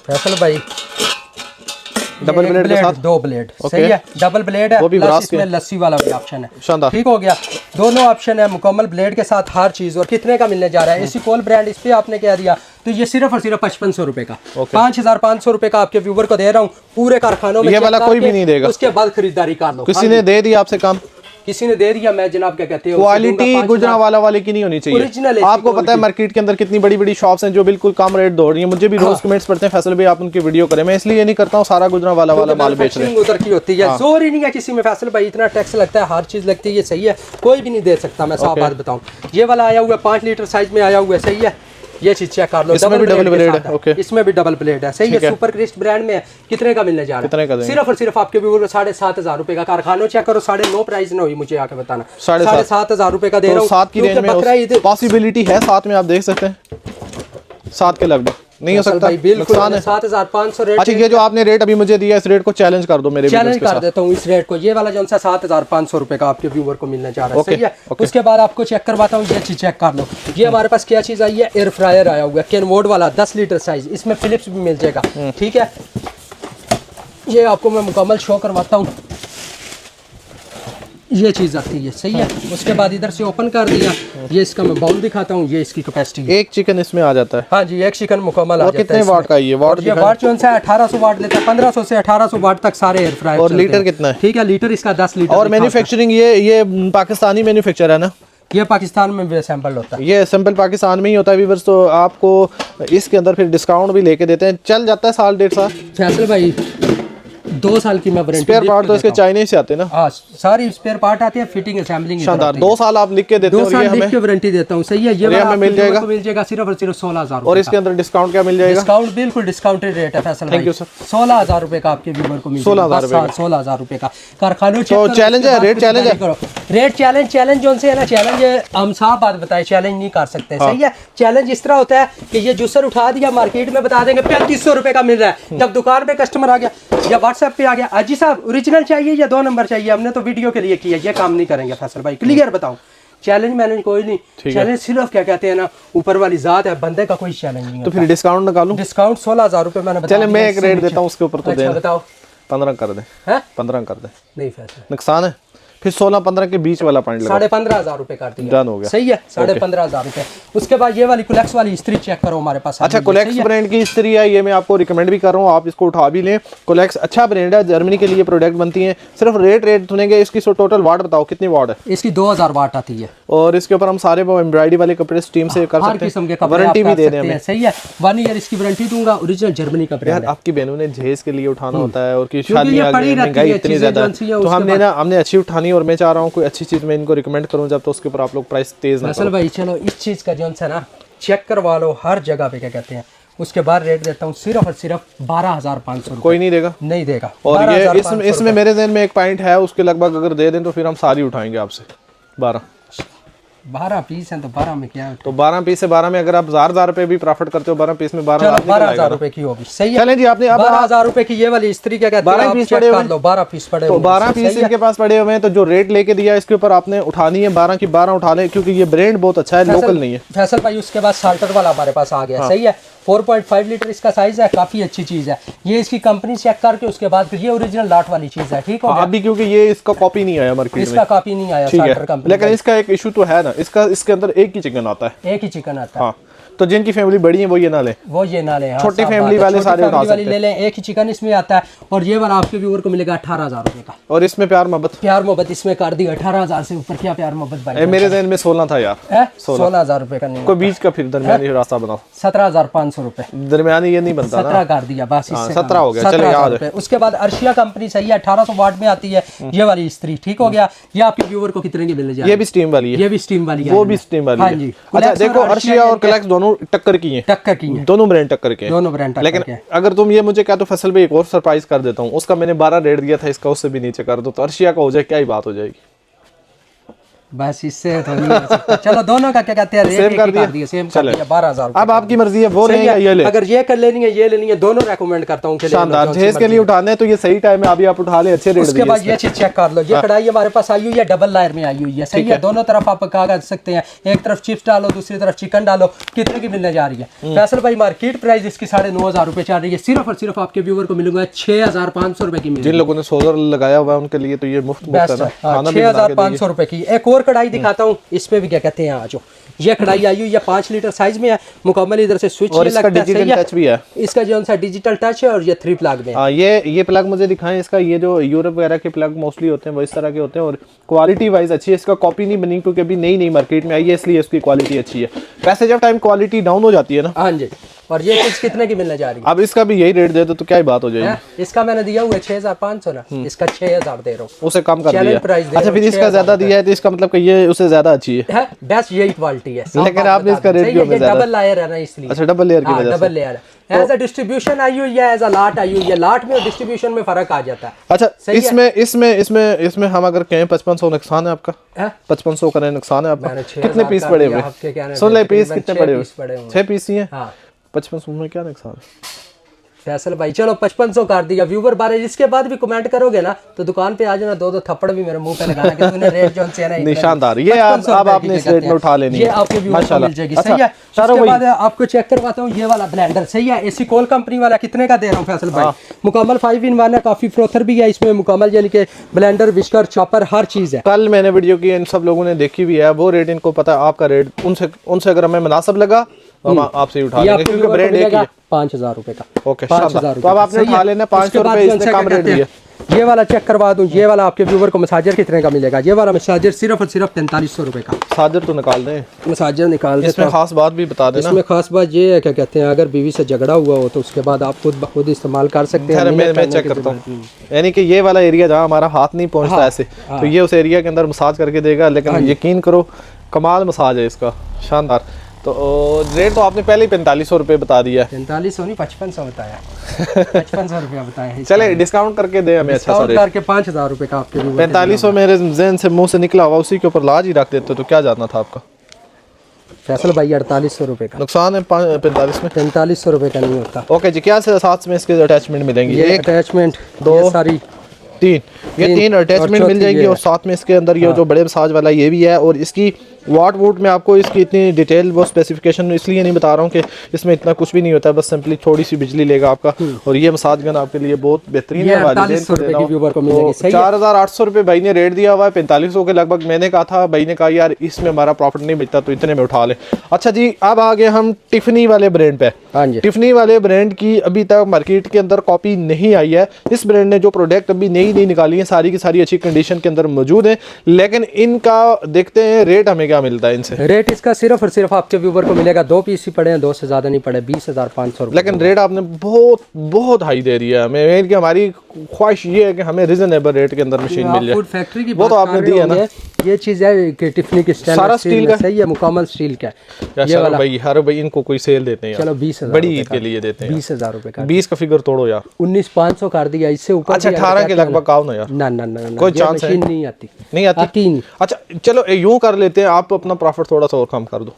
Speaker 2: फैसल भाई
Speaker 1: डबल ब्लेड के साथ
Speaker 2: 2 ब्लेड, सही है, डबल ब्लेड है,
Speaker 1: वो भी
Speaker 2: प्लस इसमें लस्सी वाला भी ऑप्शन है,
Speaker 1: शानदार,
Speaker 2: ठीक हो गया। दोनों ऑप्शन है मुकम्मल ब्लेड के साथ हर चीज। और कितने का मिलने जा रहा है इसी कोल ब्रांड, इस पे आपने क्या दिया, तो ये सिर्फ और सिर्फ 5500 रुपए का, 5,500 रुपए का आपके व्यूवर को दे रहा हूँ। पूरे कारखानों में
Speaker 1: ये वाला कोई भी नहीं देगा,
Speaker 2: उसके बाद खरीदारी कर लो।
Speaker 1: किसी ने दे दिया आपसे काम,
Speaker 2: किसी ने दे दिया, मैं जनाब क्या कहते हैं,
Speaker 1: क्वालिटी गुजरांवाला वाले की नहीं होनी चाहिए। आपको पता है मार्केट के अंदर कितनी बड़ी बड़ी शॉप्स हैं जो बिल्कुल कम रेट दौड़ रही हैं, मुझे भी रोज कमेंट्स पड़ते हैं फैसल भाई आप उनकी वीडियो करें, मैं इसलिए नहीं करता हूँ सारा गुजरांवाला वाला माल बेच रहे हैं,
Speaker 2: उधर की होती है, जोर ही नहीं है किसी में फैसल भाई, इतना टैक्स लगता है, हर चीज लगती है, ये सही है, कोई भी नहीं दे सकता। मैं साफ बात बताऊं, ये वाला आया हुआ है 5 लीटर साइज में आया हुआ है, सही है, ये चीज चेक कर लो,
Speaker 1: इसमें भी डबल ब्लेड है, ओके,
Speaker 2: इसमें भी डबल ब्लेड है, सही है। सुपर क्रिस्ट ब्रांड में कितने का मिलने जा रहा है, सिर्फ और सिर्फ आपके व्यूअर को 7,500 रुपए का। कारखानों चेक करो, 9.5 प्राइस ना हुई, मुझे आके बताना, 7,500 रुपए का दे रहा हूँ।
Speaker 1: 7 की रेंज में पॉसिबिलिटी है, 7 में आप देख सकते हैं, 7 के लगभग नहीं हो सकता,
Speaker 2: बिल्कुल 7,500 रेट।
Speaker 1: अच्छा, ये जो आपने रेट अभी मुझे दिया इस रेट को चैलेंज कर दो, मेरे
Speaker 2: चैलेंज कर देता हूँ इस रेट को, ये वाला जो सा 7,500 रुपए का आपके व्यूअर को मिलने जा रहा है, सही है। उसके बाद आपको चेक करवाता हूँ, ये चीज चेक कर लो, ये हमारे पास क्या चीज आई है, एयर फ्रायर आया हुआ है केनवोड वाला 10 लीटर साइज, इसमें फिलिप्स भी मिल जाएगा, ठीक है। ये आपको मैं मुकम्मल शो करवाता हूँ, ये चीज आती है, सही है। उसके बाद इधर से ओपन कर दिया, ये इसका मैं बाउल दिखाता हूँ, ये इसकी कैपेसिटी,
Speaker 1: एक चिकन इसमें आ जाता है,
Speaker 2: हाँ जी, एक चिकन मुकम्मल आ जाता है।
Speaker 1: कितने वाट का ये वाट
Speaker 2: जो है 1800 वाट लेता है, 1500 से 1800 वाट तक सारे एयर फ्रायर।
Speaker 1: और लीटर कितना है,
Speaker 2: ठीक है, लीटर इसका 10 लीटर।
Speaker 1: और मैन्युफैक्चरिंग ये पाकिस्तानी मैन्युफैक्चर है ना,
Speaker 2: ये पाकिस्तान में भी असेंबल होता है,
Speaker 1: ये असेंबल पाकिस्तान में ही होता है व्यूअर्स, तो आपको इसके अंदर फिर डिस्काउंट भी लेके देते हैं, चल जाता है साल 1.5 साल।
Speaker 2: फैसल भाई 2 साल की मैं वारंटी,
Speaker 1: स्पेयर पार्ट तो इसके चाइनीज से आते हैं ना,
Speaker 2: हाँ सारी स्पेयर पार्ट आती है, फिटिंग असेंबलिंग
Speaker 1: शानदार। 2 साल आप लिख के देते हो,
Speaker 2: 2 साल लिख के वारंटी देता हूँ, सही है। ये
Speaker 1: हमें मिल
Speaker 2: जाएगा सिर्फ और सिर्फ 16,000।
Speaker 1: और इसके अंदर डिस्काउंट क्या मिल जाएगा,
Speaker 2: डिस्काउंट बिल्कुल डिस्काउंटेड रेट है फैसल भाई, 16,000 रुपए का आपके व्यूअर को मिल जाएगा, 16,000 रुपए का। कारखानों
Speaker 1: तो चैलेंज है, रेट चैलेंज है,
Speaker 2: रेट चैलेंज जो है ना, चैलेंज हम साफ बात बताए, चैलेंज नहीं कर सकते, सही है। चैलेंज इस तरह होता है कि ये जूसर उठा दिया, मार्केट में बता देंगे 3500 रुपए का मिल रहा है, जब दुकान पे कस्टमर आ गया या व्हाट्सएप पे आ गया, अजी साहब ओरिजिनल चाहिए या 2 नंबर चाहिए, हमने तो वीडियो के लिए किया, ये काम नहीं करेंगे फैसल भाई, क्लियर बताऊं। चैलेंज मैनेज कोई नहीं, चैलेंज सिर्फ क्या कहते हैं ना, ऊपर वाली जात है, बंदे का कोई चैलेंज नहीं है।
Speaker 1: तो फिर डिस्काउंट निकालूं,
Speaker 2: डिस्काउंट 16,000 रुपए मैंने बताया।
Speaker 1: चले मैं एक रेट देता हूँ उसके ऊपर, तो दे
Speaker 2: बताओ,
Speaker 1: 15 कर दे, 15 कर दे,
Speaker 2: नहीं फैसल
Speaker 1: नुकसान है, फिर 16-15 के बीच वाला पॉइंट लगा,
Speaker 2: 15,500 रुपए कर दिया,
Speaker 1: डन हो गया,
Speaker 2: सही है, 15,500 रुपए। उसके बाद ये वाली कुलेक्स वाली इस्त्री चेक करो हमारे पास।
Speaker 1: अच्छा, कुलेक्स ब्रांड की इस्त्री है, ये मैं आपको रिकमेंड भी कर रहा हूँ, आप इसको उठा भी लें, कुलेक्स अच्छा ब्रांड है, जर्मनी के लिए प्रोडक्ट बनती है। सिर्फ रेट सुनेंगे, इसकी टोटल वाट बताओ कितनी वाट है,
Speaker 2: इसकी 2000 वाट आती है,
Speaker 1: और इसके ऊपर हम सारे वो एम्ब्रॉयडरी वाले कपड़े स्टीम से कर सकते हैं, वारंटी भी दे दें हमें,
Speaker 2: सही है। 1 ईयर इसकी वारंटी दूंगा, ओरिजिनल जर्मनी का ब्रांड है।
Speaker 1: आपकी बहनों ने जेज के लिए उठाना होता है, और की शादी आ गई, महंगाई इतनी ज्यादा है, तो हमने अच्छी उठानी, और मैं चाह रहा हूँ कोई अच्छी चीज मैं इनको रिकमेंड करूँ जब, तो उसके ऊपर आप लोग प्राइस तेज ना करो
Speaker 2: भाई। चलो इस चीज का जो है ना चेक करवा लो हर जगह पे, क्या कहते हैं। उसके बाद रेट देता हूँ सिर्फ और सिर्फ 12,500।
Speaker 1: कोई नहीं देगा,
Speaker 2: नहीं देगा।
Speaker 1: और ये इसमें मेरे ज़हन में एक पॉइंट है, उसके लगभग अगर दे दें तो फिर हम सारी उठाएंगे आपसे।
Speaker 2: 12 पीस हैं तो 12 में क्या है,
Speaker 1: तो 12 पीस से 12 में अगर आप 1,000 रुपए भी प्रॉफिट करते हो, 12 पीस में
Speaker 2: 12,000 रुपए की होगी, सही है।
Speaker 1: चलें जी, आपने
Speaker 2: 12,000 रुपए की ये वाली इस्त्री क्या कहते हैं,
Speaker 1: 12 पीस पड़े हुए,
Speaker 2: 12 पीस पड़े,
Speaker 1: तो 12 पीस इनके पास पड़े हुए हैं, तो जो रेट लेके दिया इसके ऊपर आपने उठानी है, 12 की 12 उठा लें, क्योंकि ये ब्रांड बहुत अच्छा है, लोकल नहीं है
Speaker 2: फैसल भाई। उसके बाद साल्टर वाला हमारे पास आ गया, सही है, 4.5 लीटर इसका साइज है, काफी अच्छी चीज है। ये इसकी कंपनी चेक करके उसके बाद फिर ये ओरिजिनल लाट वाली चीज है, ठीक है
Speaker 1: अभी, क्योंकि ये इसका कॉपी नहीं आया मार्केट में,
Speaker 2: इसका कॉपी नहीं आया,
Speaker 1: लेकिन इसका एक इशू तो है ना, इसके अंदर एक ही चिकन आता है,
Speaker 2: एक ही चिकन आता है।
Speaker 1: हाँ, तो जिनकी फैमिली बड़ी है वो ये ना लें,
Speaker 2: वो ये ना लें।
Speaker 1: छोटी
Speaker 2: सब
Speaker 1: फैमिली
Speaker 2: बात है।
Speaker 1: वाले
Speaker 2: छोटी
Speaker 1: सारे उठा
Speaker 2: फैमिली वाली
Speaker 1: सकते
Speaker 2: ले लें। एक ही चिकन इसमें आता है और ये वाला आपके व्यूअर को मिलेगा 18,000 रुपए का।
Speaker 1: और इसमें प्यार मोहब्बत
Speaker 2: प्यार मोहब्बत इसमें कर दी 18,000 से ऊपर क्या प्यार मोहब्बत भाई।
Speaker 1: मेरे ज़हन में 16 था यार।
Speaker 2: 16,000 रुपए का नहीं,
Speaker 1: कोई बीच का फिर दरमियानी रास्ता बनाओ।
Speaker 2: 17,500 रुपए
Speaker 1: दरमियानी ये नहीं बनता ना।
Speaker 2: 17 कर दिया बस, इससे
Speaker 1: 17 हो गया, चलो याद है।
Speaker 2: उसके बाद अर्शिया कंपनी सही है, 1800 वाट में आती है ये वाली इस्त्री, ठीक हो गया। ये आपके व्यूअर को कितने की मिलने जा रही है?
Speaker 1: ये भी स्टीम वाली है,
Speaker 2: ये भी स्टीम वाली है,
Speaker 1: वो भी स्टीम वाली
Speaker 2: हाँ
Speaker 1: है।
Speaker 2: जी।
Speaker 1: अच्छा देखो, अर्शिया और क्लेक्स दोनों टक्कर की हैं,
Speaker 2: टक्कर की है,
Speaker 1: दोनों ब्रांड टक्कर के हैं,
Speaker 2: दोनों ब्रांड
Speaker 1: लेकिन अगर तुम ये मुझे क्या तो फैसल भाई एक और सरप्राइज कर देता हूँ, उसका मैंने 12 रेट दिया था, इसका उससे भी नीचे कर दो तो अर्शिया का हो जाए, क्या ही बात हो जाएगी।
Speaker 2: बस इससे तो नहीं हो सकता। चलो दोनों का क्या कहते हैं रेट
Speaker 1: सेम कर दिया,
Speaker 2: सेम कर दिया 12,000।
Speaker 1: अब आपकी मर्जी है, वो लें या ये ले।
Speaker 2: अगर ये कर लेनी है ये लेनी है, दोनों रेकमेंड करता हूँ।
Speaker 1: शानदार, जहेज के लिए उठाने हैं तो ये सही टाइम है, अभी आप उठा ले, अच्छे रेट।
Speaker 2: उसके बाद ये चीज चेक कर लो, ये कढ़ाई हमारे पास आई हुई है, डबल लायर में आई हुई है, सही है। दोनों तरफ आप क्या कर सकते हैं, एक तरफ चिप्स डालो, दूसरी तरफ चिकन डालो। कितने की मिलने जा रही है फैसल भाई? मार्केट प्राइस इसकी 9,500 रुपए चल रही है, सिर्फ और सिर्फ आपके व्यूअर को मिलूंगा 6,500 रुपए की मिलेगी।
Speaker 1: जिन लोगों ने सोलर लगाया हुआ है उनके लिए तो ये मुफ्त है ना,
Speaker 2: 6,500 रुपए की। एक और कढ़ाई दिखाता हूँ, इसमें भी क्या कहते हैं आज ये कढ़ाई आई हुई है, 5 लीटर साइज में है, मुकम्मल इधर से स्विच
Speaker 1: और इसका डिजिटल टच भी है।
Speaker 2: इसका जो सा डिजिटल टच है और ये 3 प्लग में है।
Speaker 1: ये प्लग मुझे दिखाएं इसका। ये जो यूरोप वगैरह के प्लग मोस्टली होते हैं वो इस तरह के होते हैं और क्वालिटी वाइज अच्छी है। इसका कॉपी नहीं बनी क्योंकि अभी नई मार्केट में आई है, इसलिए इसकी क्वालिटी अच्छी है। Passage of time quality down हो जाती है ना।
Speaker 2: हाँ जी। और ये चीज कितने की मिलने जा रही है?
Speaker 1: अब इसका भी यही रेट दे दो तो क्या ही बात हो जाएगी।
Speaker 2: इसका मैंने दिया हुआ है 6,500 ना, इसका 6,000 दे रहा हूँ,
Speaker 1: उसे कम कर
Speaker 2: चैलेंज
Speaker 1: दिया।
Speaker 2: प्राइस दे
Speaker 1: अच्छा फिर इसका ज्यादा दिया है तो इसका मतलब कि ये उससे ज्यादा अच्छी है।
Speaker 2: बेस्ट यही क्वालिटी है,
Speaker 1: लेकिन आपने इसका रेट क्यों में ज्यादा?
Speaker 2: डबल लेयर है ना इसलिए।
Speaker 1: अच्छा डबल लेयर की वजह से।
Speaker 2: डबल लेयर है। एज अ डिस्ट्रीब्यूशन आई हुई है, एज अ लाट आई हुई है, लाट में और डिस्ट्रीब्यूशन में फर्क आ जाता है।
Speaker 1: अच्छा इसमें हम अगर कहें 5500 नुकसान है आपका, 5500 का नुकसान है आपका। कितने पीस पड़े हुए? सुन ले, पीस कितने पड़े हुए? 6 पीस ही है। 5500 में क्या नुकसान है
Speaker 2: फैसल भाई? चलो 5500 कर दिया। व्यूवर बारे इसके बाद भी कमेंट करोगे ना तो दुकान पे आ जाना, 2 थप्पड़ भी मेरे मुंह पे लगाना कि तूने रेट जो से ना
Speaker 1: निशानदार। ये अब आपने इस रेट में उठा लेनी है,
Speaker 2: ये आपके व्यूवर को मिल जाएगी, सही है। उसके बाद आपको चेक करवाता हूँ ये वाला ब्लेंडर, सही है। एसी कोल कंपनी वाला कितने का दे रहा हूँ फैसल भाई? मुकम्मल 5-in-1 है, काफी फ्रोथर भी है इसमें, मुकम्मल यानी कि ब्लेंडर, विस्कर, चॉपर, हर चीज है।
Speaker 1: कल मैंने वीडियो की, इन सब लोगों ने देखी भी है, वो रेट इनको पता है। आपका रेट उनसे अगर हमें मुनासिब लगा तो हम आपसे उठा लेंगे क्योंकि ब्रांड एक ही है।
Speaker 2: 5,000 रुपए का।
Speaker 1: ओके शानदार। तो अब आपने उठा लेना 500 रुपए, इसने कम रेट दिया।
Speaker 2: ये वाला चेक करवा दूं, ये वाला आपके व्यूवर को मसाजर कितने का मिलेगा? ये वाला मसाजर सिर्फ और सिर्फ 4500 रुपए का।
Speaker 1: मसाजर तो निकाल दें,
Speaker 2: मसाजर निकाल दें।
Speaker 1: इसमें खास बात भी बता देना।
Speaker 2: इसमें खास बात ये है, क्या कहते हैं, अगर बीवी से झगड़ा हुआ हो तो उसके बाद आप खुद इस्तेमाल कर सकते हैं।
Speaker 1: मैं चेक करता हूँ, यानी कि ये वाला एरिया जहाँ हमारा हाथ नहीं पहुँचता ऐसे, तो ये उस एरिया के अंदर मसाज करके देगा। लेकिन यकीन करो कमाल मसाज है इसका, शानदार। तो रेट तो आपने पहले ही 4500 रुपये बता दिया।
Speaker 2: 4500 नहीं 5500 बताया। 5500 रुपया बताया।
Speaker 1: चले डिस्काउंट करके दे हमें अच्छा सा रेट।
Speaker 2: करके 5000 रुपये का आपके
Speaker 1: 4500 मेरे ज़हन से मुंह से निकला हुआ, उसी के ऊपर लाज ही रख देते तो क्या जाना था आपका।
Speaker 2: फैसल भाई 4800 रुपये का
Speaker 1: नुकसान है 45 में।
Speaker 2: 4500 रुपये का नहीं होता।
Speaker 1: ओके जी, क्या साथ में इसके अटैचमेंट मिलेंगी?
Speaker 2: एक अटैचमेंट, 2 सारी
Speaker 1: 3 अटैचमेंट मिल जाएगी और साथ में इसके अंदर ये जो बड़े मसाज वाला ये भी है। और इसकी वाट वूट में आपको इसकी इतनी डिटेल वो स्पेसिफिकेशन इसलिए नहीं बता रहा हूँ कि इसमें इतना कुछ भी नहीं होता है, बस सिंपली थोड़ी सी बिजली लेगा आपका। और ये मसाज गन आपके लिए बहुत बेहतरीन है। 4,800 रुपये भाई ने रेट दिया हुआ है, 4500 के लगभग। मैंने कहा था, भाई ने कहा यार इसमें हमारा प्रॉफिट नहीं बचता तो इतने में उठा ले। अच्छा जी, अब आगे हम टिफनी वाले ब्रांड पे। टिफनी वाले ब्रांड की अभी तक मार्केट के अंदर कॉपी नहीं आई है। इस ब्रांड ने जो प्रोडक्ट अभी नई निकाली है सारी की सारी अच्छी कंडीशन के अंदर मौजूद है, लेकिन इनका देखते हैं रेट हमें क्या मिलता है इनसे।
Speaker 2: रेट इसका सिर्फ और सिर्फ आपके व्यूवर को मिलेगा, 2 पीस ही पड़े हैं, 2 से ज्यादा नहीं पड़े, 20,500 रुपए।
Speaker 1: लेकिन रेट आपने बहुत हाई दे दिया है हमें। हमारी ख्वाहिश ये है कि हमें रिजनेबल रेट के अंदर मशीन मिल जाए।
Speaker 2: फैक्ट्री की
Speaker 1: वो तो आपने दी है ना।
Speaker 2: ये चीज है कि टिफनी की
Speaker 1: सारा स्टील का,
Speaker 2: सही है, मुकम्मल स्टील का।
Speaker 1: ये वाला भाई हर भाई इनको कोई सेल देते हैं।
Speaker 2: चलो 20,000
Speaker 1: बड़ी ईद के लिए देते हैं।
Speaker 2: 20,000 रुपए का।
Speaker 1: 20 का फिगर तोड़ो यार।
Speaker 2: 19,500 कर दिया, इससे ऊपर।
Speaker 1: अच्छा 18 के लगभग आओ ना यार।
Speaker 2: ना
Speaker 1: कोई चांस है?
Speaker 2: नहीं आती।
Speaker 1: नहीं आती। अच्छा चलो यूं कर लेते हैं, आप अपना प्रॉफिट थोड़ा सा और कम कर दो।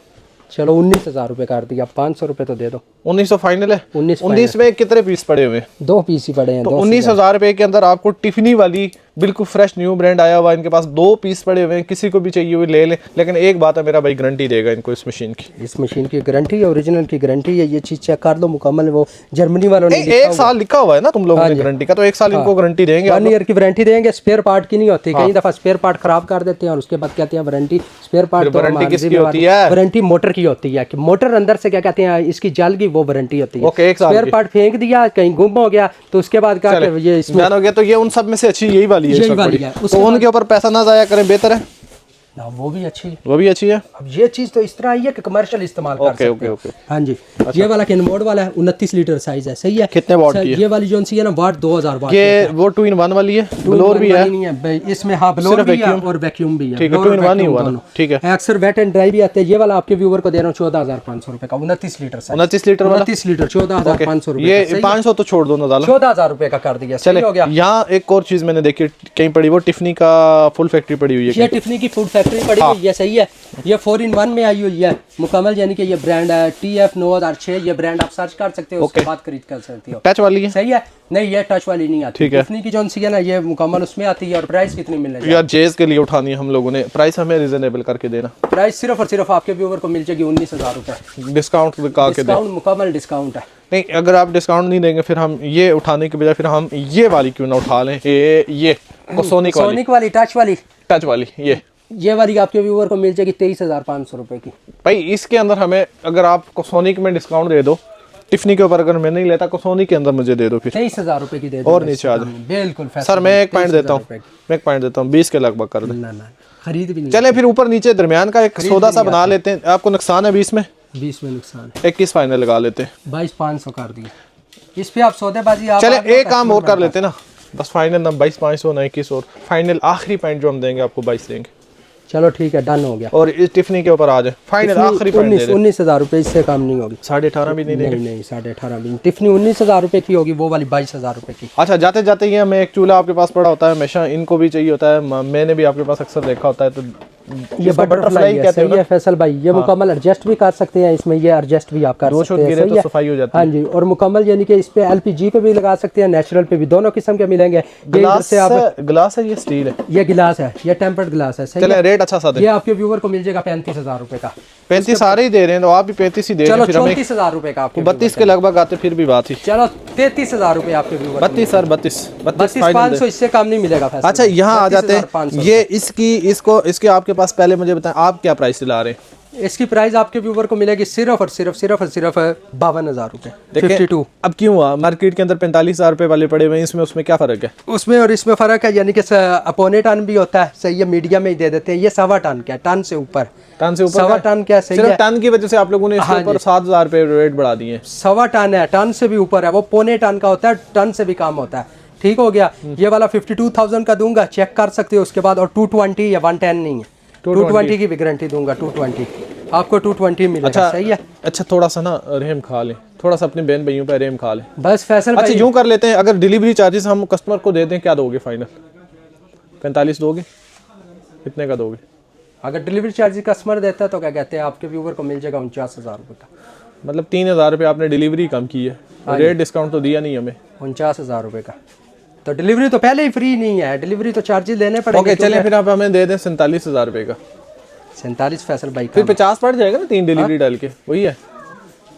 Speaker 2: चलो 19,000 रुपए कर दिया, 500 रुपए तो दे दो।
Speaker 1: 1900 फाइनल है। 19 में कितने पीस पड़े हुए?
Speaker 2: 2 पीस ही पड़े हैं।
Speaker 1: तो 19,000 रुपए के अंदर आपको टिफनी वाली बिल्कुल फ्रेश न्यू ब्रांड आया हुआ है, इनके पास 2 पीस पड़े हुए हैं, किसी को भी चाहिए हुए ले लें। लेकिन एक बात है, मेरा भाई गारंटी देगा इनको इस मशीन की।
Speaker 2: इस मशीन की गारंटी है, ओरिजिनल की गारंटी है। ये चीज़ चेक कर लो मुकम्मल, वो जर्मनी वालों ने
Speaker 1: 1 साल लिखा हुआ है ना तुम लोगों ने गारंटी का, तो 1 साल इनको गारंटी देंगे।
Speaker 2: 1 ईयर की वारंटी देंगे। स्पेयर पार्ट की नहीं होती, कई दफा स्पेयर पार्ट खराब कर देते हैं और उसके बाद कहते हैं वारंटी। स्पेयर पार्ट तो
Speaker 1: वारंटी किसकी होती है?
Speaker 2: वारंटी मोटर की होती है कि मोटर अंदर से क्या कहते हैं इसकी जल गई, वो वारंटी होती है।
Speaker 1: ओके, 1 साल
Speaker 2: स्पेयर पार्ट फेंक दिया, कहीं गुम हो गया, तो उसके बाद क्या ये इसमें
Speaker 1: हो गया। तो ये उन सब में से अच्छी यही वाली है,
Speaker 2: यही वाली है।
Speaker 1: तो उनके ऊपर पैसा ना जाया करें, बेहतर है
Speaker 2: ना, वो भी अच्छी है।
Speaker 1: वो भी अच्छी है।
Speaker 2: अब ये चीज तो इस तरह आई है कि कमर्शियल इस्तेमाल कर सकते हैं।
Speaker 1: ओके।
Speaker 2: हाँ जी, ये वाला कैन मोड वाला है, 29 लीटर साइज है, सही है।
Speaker 1: कितने वाट की है?
Speaker 2: ये वाली जो सी है ना, वाट 2000 वाट।
Speaker 1: ये वो 2 in 1 वाली है, ब्लोअर भी है
Speaker 2: नहीं है इसमें, हाँ ब्लोअर भी है और वैक्यूम भी है।
Speaker 1: ठीक है, 2 in 1 ही हुआ ना, ठीक है।
Speaker 2: अक्सर वेट एंड ड्राई भी आते हैं। ये वाला आपके व्यूअर को दे रहा हूँ 14500 रुपए का, 29 लीटर साइज।
Speaker 1: 29 लीटर वाला,
Speaker 2: 29 लीटर 14500 रुपए।
Speaker 1: ये 500 तो छोड़ दो ना,
Speaker 2: 14000 रुपए का कर दिया, सही हो गया।
Speaker 1: यहाँ एक और चीज मैंने देखी कहीं पड़ी, वो टिफनी का फुल फैक्ट्री पड़ी हुई है।
Speaker 2: ये टिफनी की फूड फैक्ट्री पड़ी हुई है, सही है। ये 4 in 1 में आई हुई है मुकम्मल, यानी कि ये ब्रांड है TF 9006। ये ब्रांड आप सर्च कर सकते हो, उसके बाद खरीद कर सकते हो।
Speaker 1: टच वाली है,
Speaker 2: सही है। नहीं, ये टच वाली नहीं आती।
Speaker 1: ठीक है।
Speaker 2: टिफनी की जो सी है ना, ये मुकम्मल उसमें आती है। और प्राइस कितनी मिलने
Speaker 1: यार जेज के लिए उठानी है हम लोगों ने, प्राइस हमें रिजनेबल करके देना।
Speaker 2: प्राइस सिर्फ और सिर्फ आपके व्यूअर को मिल जाएगी 19000 रुपए।
Speaker 1: डिस्काउंट लगा के दे।
Speaker 2: डिस्काउंट, मुकम्मल डिस्काउंट है।
Speaker 1: नहीं, अगर आप डिस्काउंट नहीं देंगे फिर हम ये उठाने के बजाय फिर हम ये वाली क्यों ना उठा लें, ये सोनिक
Speaker 2: वाली टच वाली,
Speaker 1: टच वाली
Speaker 2: ये वाली आपके व्यूअर को मिल जाएगी 23500 रुपए की।
Speaker 1: भाई इसके अंदर हमें, अगर आप सोनिक में डिस्काउंट दे दो, टिफनी के ऊपर अगर मैं नहीं लेता, सोनिक के अंदर मुझे दे दो फिर
Speaker 2: 23000 रुपए की दे दो।
Speaker 1: और नीचे आ जाए।
Speaker 2: बिल्कुल
Speaker 1: सर मैं एक पॉइंट देता हूँ, 20 के लगभग कर दे।
Speaker 2: ना खरीद भी नहीं।
Speaker 1: चले फिर ऊपर नीचे दरमियान का एक सौदा सा बना लेते हैं। आपको नुकसान है 20 में?
Speaker 2: 20 में नुकसान है।
Speaker 1: 21 फाइनल लगा लेते हैं,
Speaker 2: 22500 कर दिए। इस पे आप सौदेबाजी आप
Speaker 1: चले एक काम और कर लेते हैं ना, बस फाइनल ना 22500 ना 21 और फाइनल आखिरी पॉइंट जो हम देंगे आपको 22 देंगे।
Speaker 2: चलो ठीक है, डन हो गया।
Speaker 1: और इस टिफनी के ऊपर आ जाए, फाइनल आखिरी पॉइंट दे दें।
Speaker 2: 19000 रुपए, इससे कम नहीं होगी।
Speaker 1: 18.5 भी नहीं देंगे?
Speaker 2: नहीं 18.5 भी नहीं। टिफनी 19000 रुपए की होगी, वो वाली 22000 रुपए की।
Speaker 1: अच्छा, जाते जाते ये हमें एक चूल्हा आपके पास पड़ा होता है, हमेशा इनको भी चाहिए होता है, मैंने भी आपके पास अक्सर देखा होता है। तो
Speaker 2: ये बटरफ्लाई कहते हैं फैसल भाई। ये मुकम्मल एडजस्ट भी कर सकते हैं इसमें, ये एडजस्ट भी आप कर सकते हैं,
Speaker 1: सही है, तो सफाई हो जाती है।
Speaker 2: हाँ जी, और मुकम्मल यानी कि इस पे LPG पे भी लगा सकते हैं, नेचुरल पे भी, दोनों किस्म के मिलेंगे।
Speaker 1: ग्लास है, ये स्टील है,
Speaker 2: ये गिलास है, ये टेम्पर्ड ग्लास है, सही है।
Speaker 1: चले रेट अच्छा सा दे।
Speaker 2: ये आपके व्यूअर को मिल जाएगा 35000 रुपए का।
Speaker 1: 35 सारे ही दे रहे हैं, तो आप भी 35 ही दे रहे हैं।
Speaker 2: चलो 34000 रुपए का आपको,
Speaker 1: 32 के लगभग आते फिर भी बात ही।
Speaker 2: चलो 33000 रुपए आपके व्यूअर।
Speaker 1: 32 सर, 32
Speaker 2: 500, इससे कम नहीं मिलेगा।
Speaker 1: अच्छा, यहाँ आ जाते हैं, ये इसके आपके पास पहले मुझे बताएं आप क्या प्राइस दिला रहे हैं?
Speaker 2: इसकी प्राइस आपके व्यूअर को मिलेगी सिर्फ और सिर्फ 52,000 रुपए।
Speaker 1: 52। अब क्यों हुआ? मार्केट के अंदर 45,000 रुपए वाले पड़े हुए हैं, इसमें उसमें क्या फर्क है?
Speaker 2: उसमें और इसमें फर्क है, यानी कि अपौने टन भी होता है, सही है, मीडियम में ही दे देते हैं। ये 1.25 टन क्या, टन से ऊपर, 1.25 टन क्या, सही है।
Speaker 1: टन की वजह से आप लोगों ने इसके ऊपर 7,000 रुपए रेट बढ़ा दिए।
Speaker 2: 1.25 टन है, टन से भी ऊपर है, वो पौने टन का होता है, टन से भी कम होता है। ठीक हो गया। ये वाला 52,000 का दूंगा, चेक कर सकते हो उसके बाद। और 220 या 110 नहीं है, 220 की भी गारंटी दूंगा। 220 आपको 220 मिलेगा। अच्छा, सही है।
Speaker 1: अच्छा, थोड़ा सा ना रहम खा लें, थोड़ा सा अपने बहन भाइयों पे रहम खा लें
Speaker 2: बस फैसल।
Speaker 1: अच्छा, यूं कर लेते हैं, अगर डिलीवरी चार्जेस हम कस्टमर को दे दें, क्या दोगे फाइनल? 45 दोगे? कितने का दोगे?
Speaker 2: अगर डिलीवरी चार्जेस कस्टमर देता है तो क्या कहते हैं आपके व्यूअर को मिल जाएगा 49,000 रुपये का।
Speaker 1: मतलब 3,000 रुपये आपने डिलीवरी कम की है, रेट डिस्काउंट तो दिया नहीं हमें।
Speaker 2: 49,000 रुपये का, तो डिलीवरी तो पहले ही फ्री नहीं है, डिलीवरी तो चार्जेस लेने पड़ेंगे।
Speaker 1: ओके, चलें फिर आप हमें दे दें 47,000 रुपये का।
Speaker 2: 47 फैसल भाई,
Speaker 1: फिर 50 पड़ जाएगा ना 3 डिलीवरी डाल के, वही है।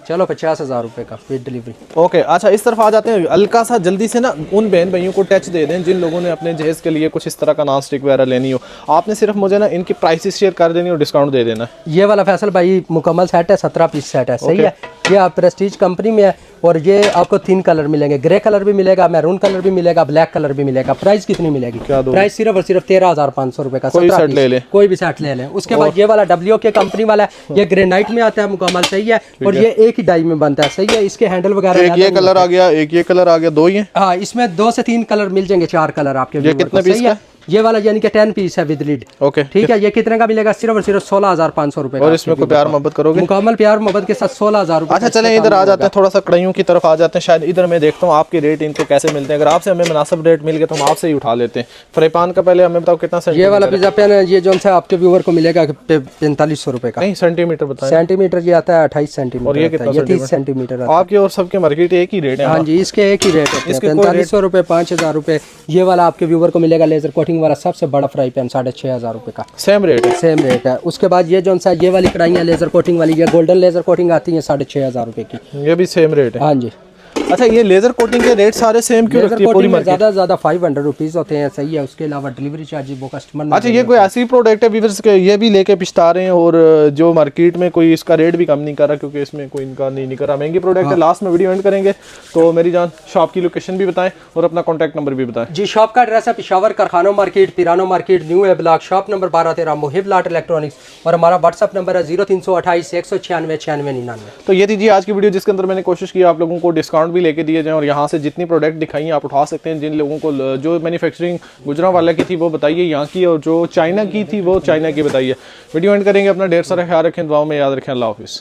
Speaker 2: चलो 50,000 रुपये का विद डिलीवरी।
Speaker 1: ओके, अच्छा इस तरफ आ जाते हैं। हल्का सा जल्दी से ना उन बहन भाइयों को टच दे दें जिन लोगों ने अपने जहेज़ के लिए कुछ इस तरह का नॉन स्टिक वगैरह लेनी हो। आपने सिर्फ मुझे ना इनकी प्राइसेस शेयर कर देनी और डिस्काउंट दे देना।
Speaker 2: ये वाला फैसल भाई मुकम्मल सेट है, 17 पीस सेट है, सही है। ये आप प्रेस्टीज कंपनी में है और ये आपको 3 कलर मिलेंगे, ग्रे कलर भी मिलेगा, मैरून कलर भी मिलेगा, ब्लैक कलर भी मिलेगा। प्राइस कितनी मिलेगी? प्राइस सिर्फ और सिर्फ 13,500 रुपए का।
Speaker 1: कोई सेट ले लें,
Speaker 2: कोई भी सेट ले लें। उसके बाद ये वाला WK कंपनी वाला है, ये ग्रेनाइट में आता है मुकम्मल, सही है। और ये एक ही डाई में बनता है, सही है। इसके हैंडल वगैरह,
Speaker 1: एक ये कलर आ गया, एक ये कलर आ गया, 2 ही है।
Speaker 2: हाँ, इसमें 2 से 3 कलर मिल जाएंगे, 4 कलर आपके।
Speaker 1: कितने पीस का?
Speaker 2: ये वाला यानी कि 10 पीस है विद लीड।
Speaker 1: ओके
Speaker 2: ठीक है, ये कितने का मिलेगा? सिर्फ और सिर्फ 16,500 रुपए।
Speaker 1: और इसमें कोई प्यार मोहब्बत करोगे?
Speaker 2: मुकम्मल प्यार मोहब्बत के साथ 16,000 रुपए।
Speaker 1: अच्छा चलें इधर आ जाते हैं, थोड़ा सा कढ़ाइयों की तरफ आ जाते हैं। शायद इधर मैं देखता हूँ आपके रेट इनको कैसे मिलते हैं। अगर आपसे हमें मुनासिब रेट मिल गए तो हम आपसे ही उठा लेते हैं। फ्राई पैन का पहले हमें बताओ कितना
Speaker 2: ये वाला पिज्जा पैन है, ये जो है आपके व्यूअर को मिलेगा 4500 रुपए का।
Speaker 1: नहीं सेंटीमीटर बताएं।
Speaker 2: सेंटीमीटर ये आता है 28 सेंटीमीटर।
Speaker 1: और ये कितना?
Speaker 2: 30 सेंटीमीटर।
Speaker 1: आपके और सबके मार्केट एक ही रेट है?
Speaker 2: हाँ जी, इसके एक ही रेट है, 4500 रुपए, 5000 रुपए। ये वाला आपके व्यूअर को मिलेगा लेजर कोटिंग वाला सबसे बड़ा फ्राई पैन 6500 रुपए का।
Speaker 1: सेम रेट है?
Speaker 2: सेम रेट है। उसके बाद ये जो सा ये वाली कढ़ाइयाँ लेजर कोटिंग वाली, ये गोल्डन लेजर कोटिंग आती है 6500 रुपए की।
Speaker 1: ये भी सेम रेट है?
Speaker 2: हाँ जी।
Speaker 1: अच्छा ये लेजर कोटिंग के रेट सारे सेम क्यों रखती है पूरी मार्केट?
Speaker 2: ज्यादा से ज्यादा 500 रुपीज होते हैं, सही है। उसके अलावा डिलीवरी चार्ज वो कस्टमर।
Speaker 1: अच्छा ये कोई ऐसी प्रोडक्ट है व्यूअर्स के ये भी लेके पिछता रहे हैं और जो मार्केट में कोई इसका रेट भी कम नहीं कर रहा क्योंकि इसमें कोई इनका नहीं कर रहा, महंगी प्रोडक्ट है। लास्ट में वीडियो एंड करेंगे तो मेरी जान शॉप की लोकेशन भी बताएं और अपना कॉन्टैक्ट नंबर भी बताएं।
Speaker 2: जी, शॉप का एड्रेस है पेशावर कारखाना मार्केट, पिरानो मार्केट, न्यू ए ब्लॉक, शॉप नंबर 1213, मुहिब लाट इलेक्ट्रॉनिक्स। और हमारा व्हाट्सअप नंबर है 0328 196 9699।
Speaker 1: तो ये थी आज की वीडियो जिसके अंदर मैंने कोशिश की आप लोगों को डिस्काउंट भी लेके दिए जाए और यहाँ से जितनी प्रोडक्ट दिखाई आप उठा सकते हैं। जिन लोगों को जो मैन्युफैक्चरिंग गुजरांवाला की थी वो बताइए यहाँ की, और जो चाइना की थी वो चाइना की बताइए। वीडियो एंड करेंगे। अपना ढेर सारा ख्याल रखें, दुआओं में याद रखें। अल्लाह हाफिज़।